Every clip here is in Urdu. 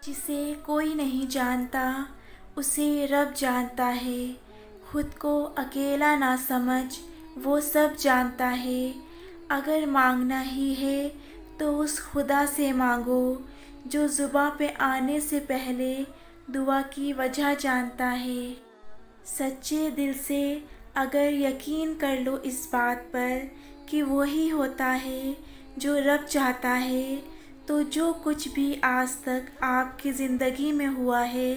جسے کوئی نہیں جانتا اسے رب جانتا ہے، خود کو اکیلا نہ سمجھ وہ سب جانتا ہے۔ اگر مانگنا ہی ہے تو اس خدا سے مانگو جو زباں پہ آنے سے پہلے دعا کی وجہ جانتا ہے۔ سچے دل سے اگر یقین کر لو اس بات پر کہ وہی ہوتا ہے جو رب چاہتا ہے، تو جو کچھ بھی آج تک آپ کی زندگی میں ہوا ہے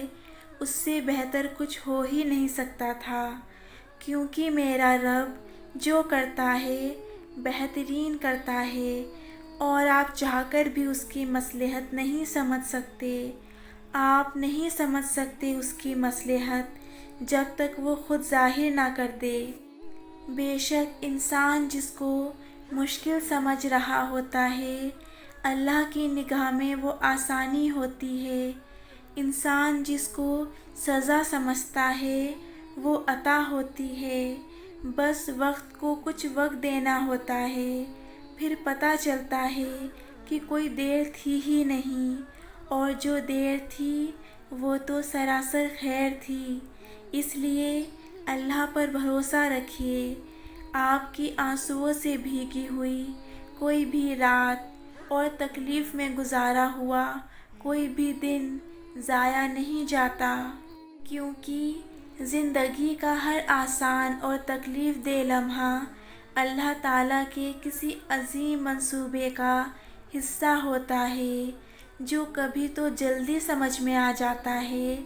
اس سے بہتر کچھ ہو ہی نہیں سکتا تھا، کیونکہ میرا رب جو کرتا ہے بہترین کرتا ہے، اور آپ چاہ کر بھی اس کی مصلحت نہیں سمجھ سکتے۔ آپ نہیں سمجھ سکتے اس کی مصلحت جب تک وہ خود ظاہر نہ کر دے۔ بے شک انسان جس کو مشکل سمجھ رہا ہوتا ہے، اللہ کی نگاہ میں وہ آسانی ہوتی ہے۔ انسان جس کو سزا سمجھتا ہے وہ عطا ہوتی ہے۔ بس وقت کو کچھ وقت دینا ہوتا ہے، پھر پتہ چلتا ہے کہ کوئی دیر تھی ہی نہیں، اور جو دیر تھی وہ تو سراسر خیر تھی۔ اس لیے اللہ پر بھروسہ رکھیے۔ آپ کی آنسوؤں سے بھیگی ہوئی کوئی بھی رات اور تکلیف میں گزارا ہوا کوئی بھی دن ضائع نہیں جاتا، کیونکہ زندگی کا ہر آسان اور تکلیف دہ لمحہ اللہ تعالیٰ کے کسی عظیم منصوبے کا حصہ ہوتا ہے، جو کبھی تو جلدی سمجھ میں آ جاتا ہے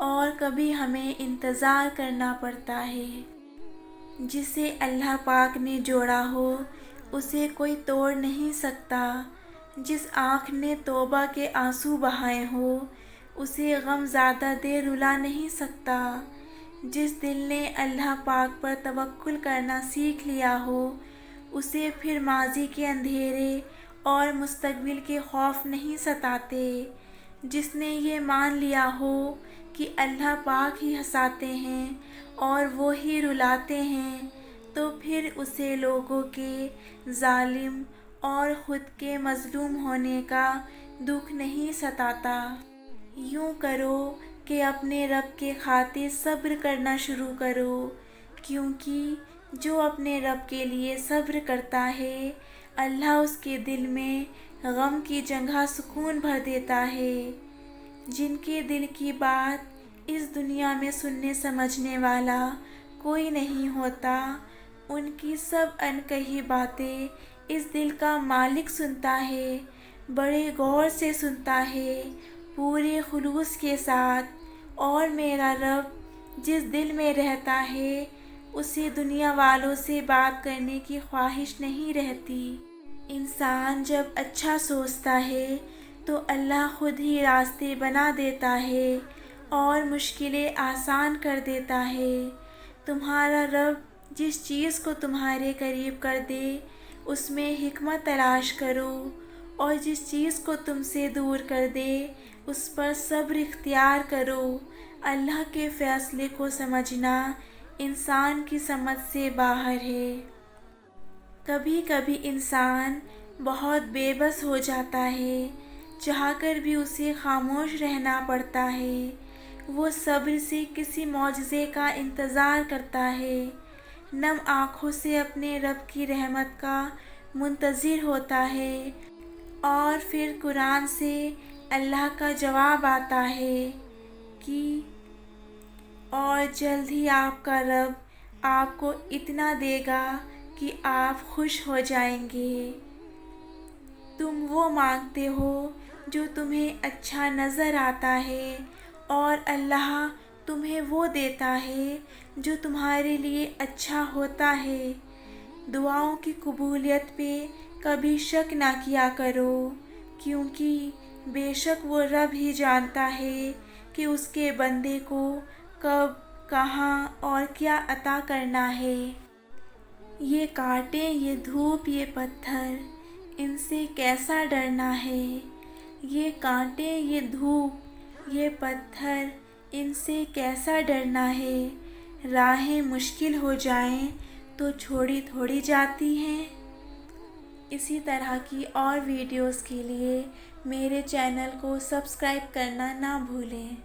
اور کبھی ہمیں انتظار کرنا پڑتا ہے۔ جسے اللہ پاک نے جوڑا ہو اسے کوئی توڑ نہیں سکتا۔ جس آنکھ نے توبہ کے آنسو بہائے ہوں اسے غم زیادہ دیر رلا نہیں سکتا۔ جس دل نے اللہ پاک پر توکل کرنا سیکھ لیا ہو اسے پھر ماضی کے اندھیرے اور مستقبل کے خوف نہیں ستاتے۔ جس نے یہ مان لیا ہو کہ اللہ پاک ہی ہنساتے ہیں اور وہی رلاتے ہیں، تو پھر اسے لوگوں کے ظالم اور خود کے مظلوم ہونے کا دکھ نہیں ستاتا۔ یوں کرو کہ اپنے رب کے خاطر صبر کرنا شروع کرو، کیونکہ جو اپنے رب کے لیے صبر کرتا ہے اللہ اس کے دل میں غم کی جگہ سکون بھر دیتا ہے۔ جن کے دل کی بات اس دنیا میں سننے سمجھنے والا کوئی نہیں ہوتا، ان کی سب انکہی باتیں اس دل کا مالک سنتا ہے، بڑے غور سے سنتا ہے، پورے خلوص کے ساتھ۔ اور میرا رب جس دل میں رہتا ہے اسے دنیا والوں سے بات کرنے کی خواہش نہیں رہتی۔ انسان جب اچھا سوچتا ہے تو اللہ خود ہی راستے بنا دیتا ہے اور مشکلیں آسان کر دیتا ہے۔ تمہارا رب جس چیز کو تمہارے قریب کر دے اس میں حکمت تلاش کرو، اور جس چیز کو تم سے دور کر دے اس پر صبر اختیار کرو۔ اللہ کے فیصلے کو سمجھنا انسان کی سمجھ سے باہر ہے۔ کبھی کبھی انسان بہت بے بس ہو جاتا ہے، چاہ کر بھی اسے خاموش رہنا پڑتا ہے۔ وہ صبر سے کسی معجزے کا انتظار کرتا ہے، نم آنکھوں سے اپنے رب کی رحمت کا منتظر ہوتا ہے، اور پھر قرآن سے اللہ کا جواب آتا ہے کہ اور جلد ہی آپ کا رب آپ کو اتنا دے گا کہ آپ خوش ہو جائیں گے۔ تم وہ مانگتے ہو جو تمہیں اچھا نظر آتا ہے، اور اللہ تمہیں وہ دیتا ہے جو تمہارے لیے اچھا ہوتا ہے۔ دعاؤں کی قبولیت پہ کبھی شک نہ کیا کرو، کیونکہ بے شک وہ رب ہی جانتا ہے کہ اس کے بندے کو کب، کہاں اور کیا عطا کرنا ہے۔ یہ کانٹے، یہ دھوپ، یہ پتھر، ان سے کیسا ڈرنا ہے۔ یہ کانٹے، یہ دھوپ، یہ پتھر، ان سے کیسا ڈرنا ہے۔ راہیں مشکل ہو جائیں تو چھوڑی تھوڑی جاتی ہیں۔ اسی طرح کی اور ویڈیوز کے لیے میرے چینل کو سبسکرائب کرنا نہ بھولیں۔